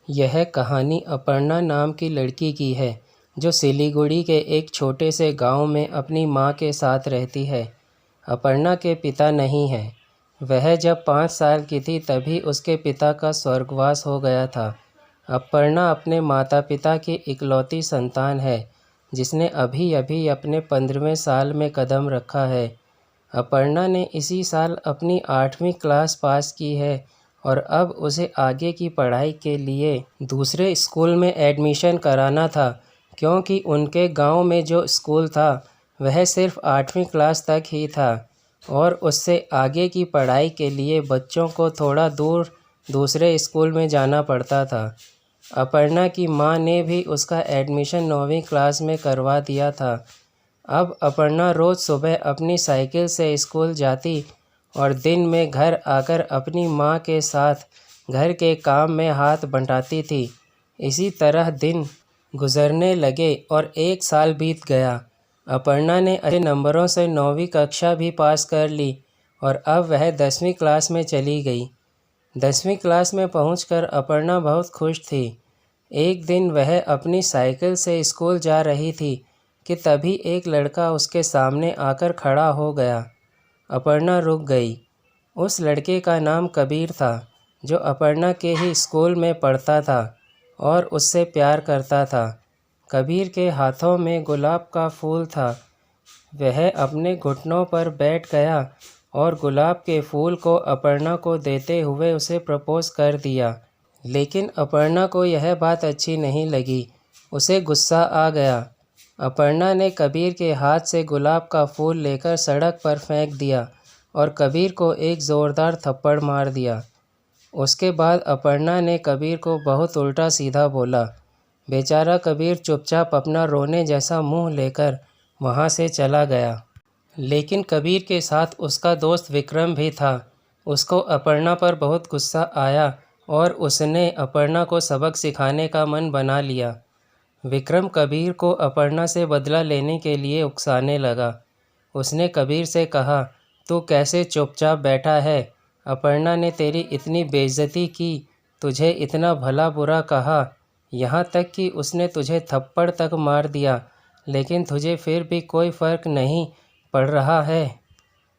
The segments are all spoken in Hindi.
यह कहानी अपर्णा नाम की लड़की की है जो सिलीगुड़ी के एक छोटे से गांव में अपनी मां के साथ रहती है। अपर्णा के पिता नहीं हैं। वह जब 5 साल की थी तभी उसके पिता का स्वर्गवास हो गया था। अपर्णा अपने माता पिता की इकलौती संतान है जिसने अभी अभी अपने 15वें साल में कदम रखा है। अपर्णा ने इसी साल अपनी 8वीं क्लास पास की है और अब उसे आगे की पढ़ाई के लिए दूसरे स्कूल में एडमिशन कराना था, क्योंकि उनके गांव में जो स्कूल था वह सिर्फ 8वीं क्लास तक ही था और उससे आगे की पढ़ाई के लिए बच्चों को थोड़ा दूर दूसरे स्कूल में जाना पड़ता था। अपर्णा की मां ने भी उसका एडमिशन 9वीं क्लास में करवा दिया था। अब अपर्णा रोज़ सुबह अपनी साइकिल से स्कूल जाती और दिन में घर आकर अपनी मां के साथ घर के काम में हाथ बंटाती थी। इसी तरह दिन गुजरने लगे और 1 साल बीत गया। अपर्णा ने अच्छे नंबरों से 9वीं कक्षा भी पास कर ली और अब वह 10वीं क्लास में चली गई। 10वीं क्लास में पहुंचकर अपर्णा बहुत खुश थी। एक दिन वह अपनी साइकिल से स्कूल जा रही थी कि तभी एक लड़का उसके सामने आकर खड़ा हो गया। अपर्णा रुक गई। उस लड़के का नाम कबीर था, जो अपर्णा के ही स्कूल में पढ़ता था और उससे प्यार करता था। कबीर के हाथों में गुलाब का फूल था। वह अपने घुटनों पर बैठ गया और गुलाब के फूल को अपर्णा को देते हुए उसे प्रपोज कर दिया। लेकिन अपर्णा को यह बात अच्छी नहीं लगी। उसे गुस्सा आ गया। अपर्णा ने कबीर के हाथ से गुलाब का फूल लेकर सड़क पर फेंक दिया और कबीर को एक ज़ोरदार थप्पड़ मार दिया। उसके बाद अपर्णा ने कबीर को बहुत उल्टा सीधा बोला। बेचारा कबीर चुपचाप अपना रोने जैसा मुंह लेकर वहां से चला गया। लेकिन कबीर के साथ उसका दोस्त विक्रम भी था। उसको अपर्णा पर बहुत गुस्सा आया और उसने अपर्णा को सबक सिखाने का मन बना लिया। विक्रम कबीर को अपर्णा से बदला लेने के लिए उकसाने लगा। उसने कबीर से कहा, तू कैसे चुपचाप बैठा है? अपर्णा ने तेरी इतनी बेइज्जती की, तुझे इतना भला बुरा कहा, यहाँ तक कि उसने तुझे थप्पड़ तक मार दिया, लेकिन तुझे फिर भी कोई फ़र्क नहीं पड़ रहा है।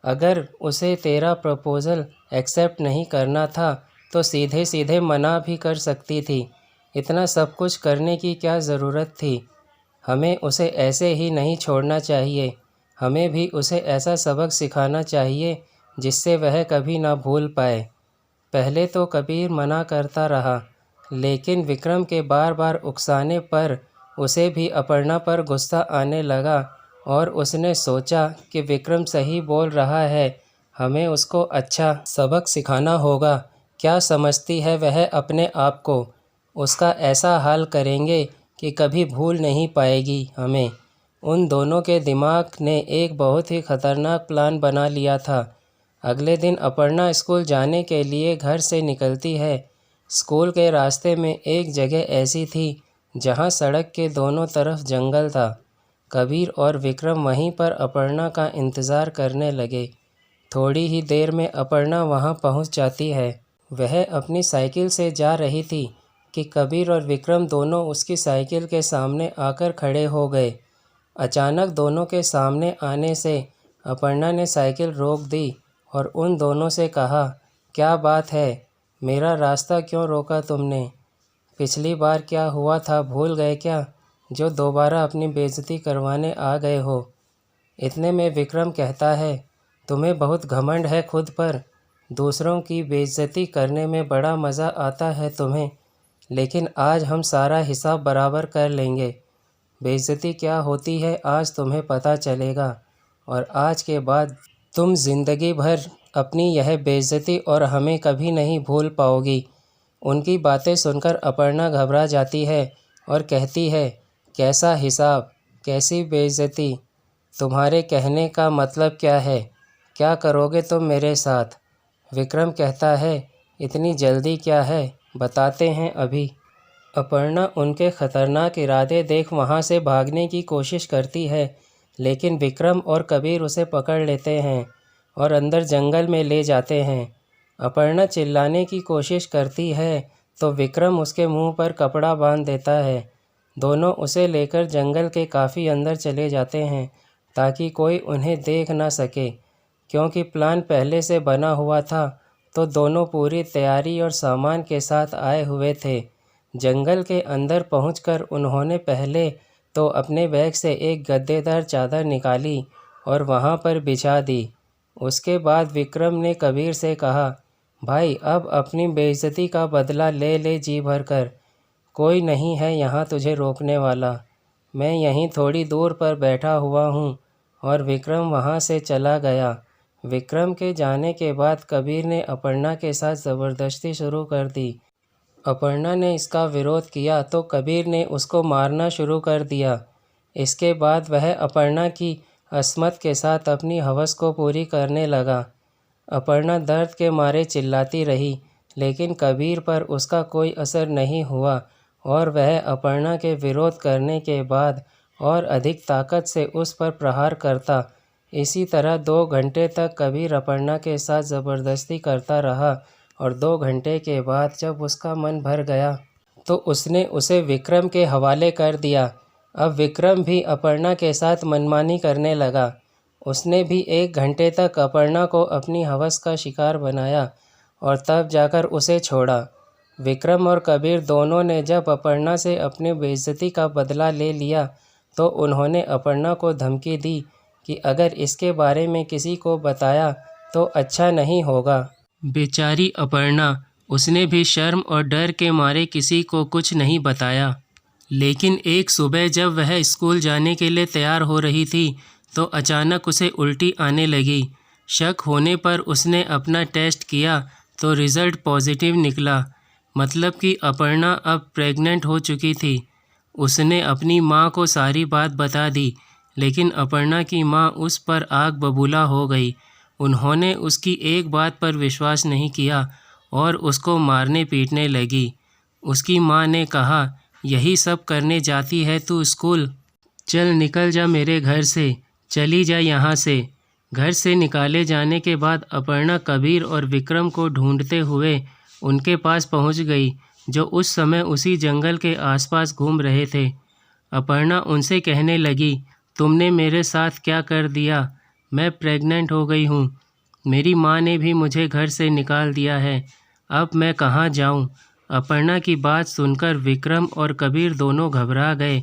अगर उसे तेरा प्रपोज़ल एक्सेप्ट नहीं करना था तो सीधे सीधे मना भी कर सकती थी। इतना सब कुछ करने की क्या ज़रूरत थी? हमें उसे ऐसे ही नहीं छोड़ना चाहिए। हमें भी उसे ऐसा सबक सिखाना चाहिए जिससे वह कभी ना भूल पाए। पहले तो कबीर मना करता रहा, लेकिन विक्रम के बार बार उकसाने पर उसे भी अपर्णा पर गुस्सा आने लगा और उसने सोचा कि विक्रम सही बोल रहा है, हमें उसको अच्छा सबक सिखाना होगा। क्या समझती है वह अपने आप को? उसका ऐसा हाल करेंगे कि कभी भूल नहीं पाएगी हमें। उन दोनों के दिमाग ने एक बहुत ही खतरनाक प्लान बना लिया था। अगले दिन अपर्णा स्कूल जाने के लिए घर से निकलती है। स्कूल के रास्ते में एक जगह ऐसी थी जहां सड़क के दोनों तरफ जंगल था। कबीर और विक्रम वहीं पर अपर्णा का इंतज़ार करने लगे। थोड़ी ही देर में अपर्णा वहां पहुंच जाती है। वह अपनी साइकिल से जा रही थी कि कबीर और विक्रम दोनों उसकी साइकिल के सामने आकर खड़े हो गए। अचानक दोनों के सामने आने से अपर्णा ने साइकिल रोक दी और उन दोनों से कहा, क्या बात है, मेरा रास्ता क्यों रोका तुमने? पिछली बार क्या हुआ था भूल गए क्या, जो दोबारा अपनी बेइज्जती करवाने आ गए हो? इतने में विक्रम कहता है, तुम्हें बहुत घमंड है खुद पर। दूसरों की बेइज्जती करने में बड़ा मज़ा आता है तुम्हें, लेकिन आज हम सारा हिसाब बराबर कर लेंगे। बेइज्जती क्या होती है आज तुम्हें पता चलेगा और आज के बाद तुम ज़िंदगी भर अपनी यह बेइज्जती और हमें कभी नहीं भूल पाओगी। उनकी बातें सुनकर अपर्णा घबरा जाती है और कहती है, कैसा हिसाब, कैसी बेइज्जती? तुम्हारे कहने का मतलब क्या है? क्या करोगे तुम मेरे साथ? विक्रम कहता है, इतनी जल्दी क्या है, बताते हैं अभी। अपर्णा उनके खतरनाक इरादे देख वहां से भागने की कोशिश करती है, लेकिन विक्रम और कबीर उसे पकड़ लेते हैं और अंदर जंगल में ले जाते हैं। अपर्णा चिल्लाने की कोशिश करती है तो विक्रम उसके मुंह पर कपड़ा बांध देता है। दोनों उसे लेकर जंगल के काफ़ी अंदर चले जाते हैं ताकि कोई उन्हें देख ना सके। क्योंकि प्लान पहले से बना हुआ था तो दोनों पूरी तैयारी और सामान के साथ आए हुए थे। जंगल के अंदर पहुंचकर उन्होंने पहले तो अपने बैग से एक गद्देदार चादर निकाली और वहां पर बिछा दी। उसके बाद विक्रम ने कबीर से कहा, भाई अब अपनी बेइज्जती का बदला ले ले जी भर कर। कोई नहीं है यहाँ तुझे रोकने वाला। मैं यहीं थोड़ी दूर पर बैठा हुआ हूँ। और विक्रम वहाँ से चला गया। विक्रम के जाने के बाद कबीर ने अपर्णा के साथ ज़बरदस्ती शुरू कर दी। अपर्णा ने इसका विरोध किया तो कबीर ने उसको मारना शुरू कर दिया। इसके बाद वह अपर्णा की अस्मत के साथ अपनी हवस को पूरी करने लगा। अपर्णा दर्द के मारे चिल्लाती रही, लेकिन कबीर पर उसका कोई असर नहीं हुआ और वह अपर्णा के विरोध करने के बाद और अधिक ताकत से उस पर प्रहार करता। इसी तरह 2 घंटे तक कबीर अपर्णा के साथ ज़बरदस्ती करता रहा और 2 घंटे के बाद जब उसका मन भर गया तो उसने उसे विक्रम के हवाले कर दिया। अब विक्रम भी अपर्णा के साथ मनमानी करने लगा। उसने भी 1 घंटे तक अपर्णा को अपनी हवस का शिकार बनाया और तब जाकर उसे छोड़ा। विक्रम और कबीर दोनों ने जब अपर्णा से अपनी बेइज्जती का बदला ले लिया तो उन्होंने अपर्णा को धमकी दी कि अगर इसके बारे में किसी को बताया तो अच्छा नहीं होगा। बेचारी अपर्णा, उसने भी शर्म और डर के मारे किसी को कुछ नहीं बताया। लेकिन एक सुबह जब वह स्कूल जाने के लिए तैयार हो रही थी तो अचानक उसे उल्टी आने लगी। शक होने पर उसने अपना टेस्ट किया तो रिज़ल्ट पॉजिटिव निकला। मतलब कि अपर्णा अब प्रेग्नेंट हो चुकी थी। उसने अपनी माँ को सारी बात बता दी, लेकिन अपर्णा की माँ उस पर आग बबूला हो गई। उन्होंने उसकी एक बात पर विश्वास नहीं किया और उसको मारने पीटने लगी। उसकी माँ ने कहा, यही सब करने जाती है तू स्कूल? चल निकल जा मेरे घर से, चली जा यहाँ से। घर से निकाले जाने के बाद अपर्णा कबीर और विक्रम को ढूंढते हुए उनके पास पहुँच गई, जो उस समय उसी जंगल के आसपास घूम रहे थे। अपर्णा उनसे कहने लगी, तुमने मेरे साथ क्या कर दिया? मैं प्रेग्नेंट हो गई हूँ। मेरी माँ ने भी मुझे घर से निकाल दिया है। अब मैं कहाँ जाऊँ? अपर्णा की बात सुनकर विक्रम और कबीर दोनों घबरा गए।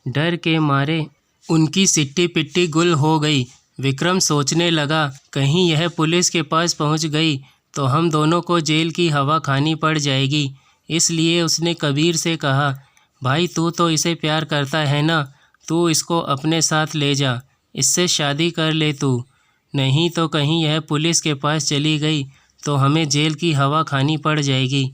डर के मारे उनकी सिट्टी पिट्टी गुल हो गई। विक्रम सोचने लगा, कहीं यह पुलिस के पास पहुँच गई तो हम दोनों को जेल की हवा खानी पड़ जाएगी। इसलिए उसने कबीर से कहा, भाई तू तो इसे प्यार करता है ना, तू इसको अपने साथ ले जा, इससे शादी कर ले तू। नहीं तो कहीं यह पुलिस के पास चली गई तो हमें जेल की हवा खानी पड़ जाएगी।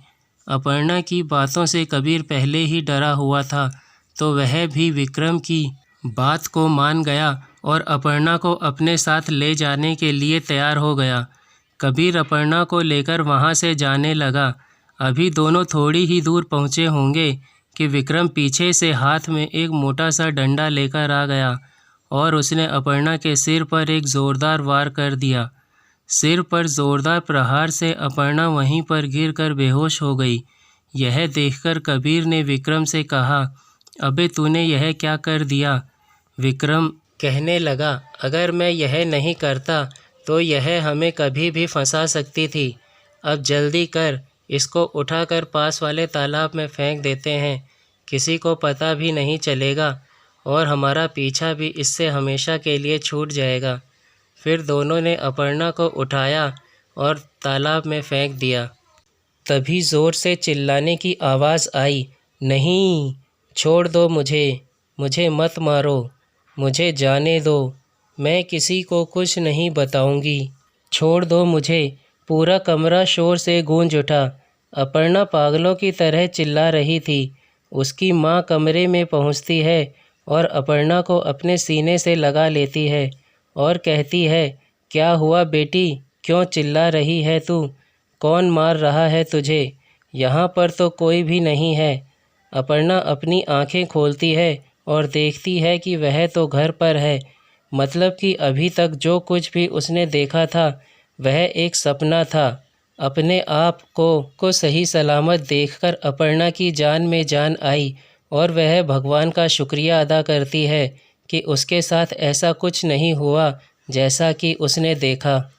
अपर्णा की बातों से कबीर पहले ही डरा हुआ था, तो वह भी विक्रम की बात को मान गया और अपर्णा को अपने साथ ले जाने के लिए तैयार हो गया। कबीर अपर्णा को लेकर वहाँ से जाने लगा। अभी दोनों थोड़ी ही दूर पहुँचे होंगे कि विक्रम पीछे से हाथ में एक मोटा सा डंडा लेकर आ गया और उसने अपर्णा के सिर पर एक ज़ोरदार वार कर दिया। सिर पर ज़ोरदार प्रहार से अपर्णा वहीं पर गिरकर बेहोश हो गई। यह देखकर कबीर ने विक्रम से कहा, अबे तूने यह क्या कर दिया? विक्रम कहने लगा, अगर मैं यह नहीं करता तो यह हमें कभी भी फंसा सकती थी। अब जल्दी कर, इसको उठाकर पास वाले तालाब में फेंक देते हैं। किसी को पता भी नहीं चलेगा और हमारा पीछा भी इससे हमेशा के लिए छूट जाएगा। फिर दोनों ने अपर्णा को उठाया और तालाब में फेंक दिया। तभी ज़ोर से चिल्लाने की आवाज़ आई, नहीं, छोड़ दो मुझे, मुझे मत मारो, मुझे जाने दो, मैं किसी को कुछ नहीं बताऊंगी, छोड़ दो मुझे। पूरा कमरा शोर से गूंज उठा। अपर्णा पागलों की तरह चिल्ला रही थी। उसकी माँ कमरे में पहुँचती है और अपर्णा को अपने सीने से लगा लेती है और कहती है, क्या हुआ बेटी, क्यों चिल्ला रही है तू? कौन मार रहा है तुझे? यहाँ पर तो कोई भी नहीं है। अपर्णा अपनी आंखें खोलती है और देखती है कि वह तो घर पर है। मतलब कि अभी तक जो कुछ भी उसने देखा था वह एक सपना था। अपने आप को सही सलामत देखकर अपर्णा की जान में जान आई और वह भगवान का शुक्रिया अदा करती है कि उसके साथ ऐसा कुछ नहीं हुआ जैसा कि उसने देखा।